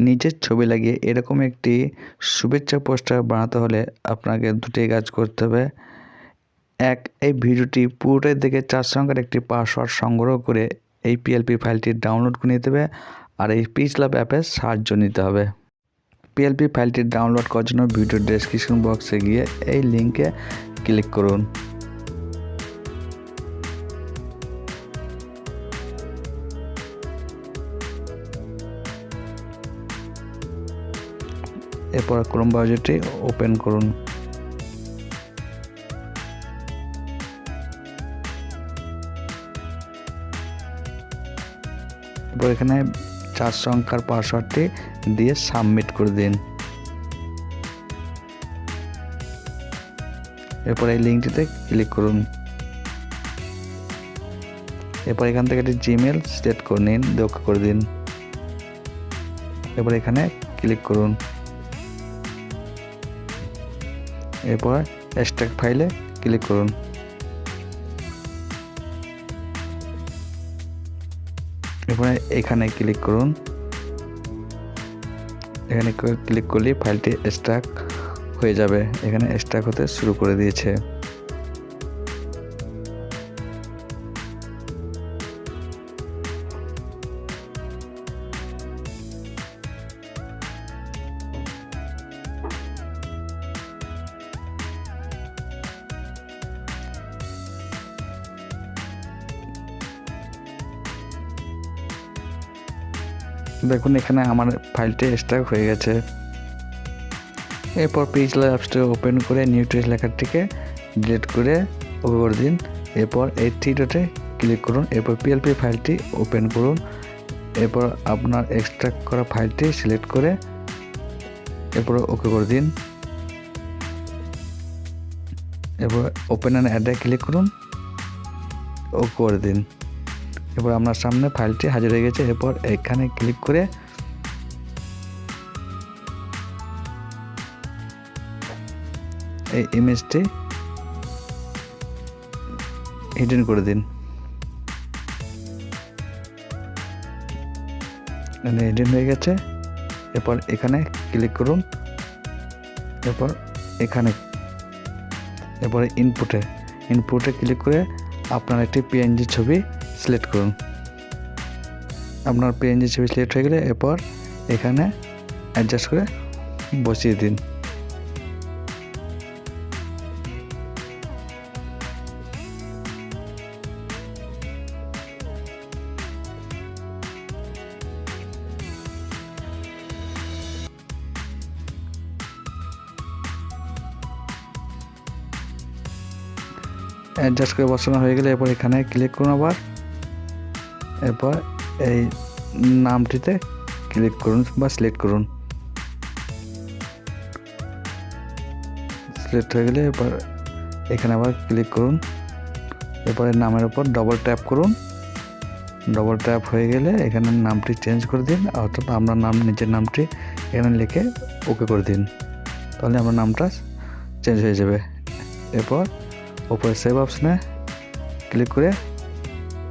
নিজের ছবি লাগিয়ে এরকম একটি শুভেচ্ছা পোস্টার বানাতে হলে আপনাকে দুটি কাজ করতে হবে। এই ভিডিওটি পুরোটাই দেখে 4 সংখ্যার একটি পাসওয়ার্ড সংগ্রহ করে এই পিএলপি ফাইলটি ডাউনলোড করে নিতে হবে আর এই pixelLab অ্যাপের সাহায্য নিতে হবে। পিএলপি ফাইলটি ডাউনলোড করার জন্য ভিডিওর ডেসক্রিপশন বক্সে গিয়ে এই লিঙ্কে ক্লিক করুন। এরপর ক্রোম ব্রাউজারটি ওপেন করুন। এরপর এখানে 4 সংখ্যার পাসওয়ার্ডটি দিয়ে সাবমিট করে দিন। এরপর এই লিঙ্কটিতে ক্লিক করুন। এরপর এখান থেকে একটি জিমেল সিলেক্ট করে নিন, ওকে করে দিন। এরপর এখানে ক্লিক করুন। এরপর এক্সট্রাক্ট ফাইলে ক্লিক করুন। এরপরে এখানে ক্লিক করুন। এখানে ক্লিক করলে ফাইলটি এক্সট্রাক্ট হয়ে যাবে। এখানে এক্সট্রাক্ট হতে শুরু করে দিয়েছে। দেখুন এখানে আমার ফাইলটি এক্সট্রাক্ট হয়ে গেছে। এরপর pixelLab অ্যাপসটি ওপেন করে নিউ টেক্সট লেখাটিকে ডিলিট করে ওকে করে দিন। এরপর এই থ্রি ডটে ক্লিক করুন। এরপর পিএলপি ফাইলটি ওপেন করুন। এরপর আপনার এক্সট্রাক্ট করা ফাইলটি সিলেক্ট করে এরপর ওকে করে দিন। এরপর ওপেন অ্যান্ড অ্যাডে ক্লিক করুন, ওকে করে দিন। এরপর আপনার সামনে ফাইলটি হাজির হয়ে গেছে। এরপর এখানে ক্লিক করে এই ইমেজটি হিডেন করে দিন। হিডেন হয়ে গেছে। এরপর এখানে ক্লিক করুন। এরপর ইনপুটে ক্লিক করে আপনার একটি পিএনজি ছবি সিলেক্ট করুন। আপনার পিএনজি ছবি সিলেক্ট হয়ে গেলে এরপর এখানে অ্যাডজাস্ট করে বসিয়ে দিন। অ্যাডজাস্ট করে বসানো হয়ে গেলে এরপর এখানে ক্লিক করুন আবার। এরপর এই নামটিতে ক্লিক করুন বা সিলেক্ট করুন। সিলেক্ট হয়ে গেলে এরপর এখানে আবার ক্লিক করুন। এরপরে নামের উপর ডবল ট্যাপ করুন। ডবল ট্যাপ হয়ে গেলে এখানে নামটি চেঞ্জ করে দিন, অর্থাৎ আপনার নিজের নামটি এখানে লিখে ওকে করে দিন। তাহলে আপনার নামটা চেঞ্জ হয়ে যাবে। এরপর উপরে সেভ অপশনে ক্লিক করে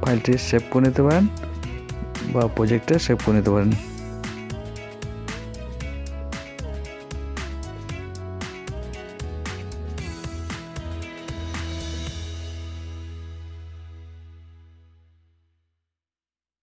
ফাইলটি সেভ করে নিতে পারেন বা প্রজেক্টে সেভ করে নিতে পারেন।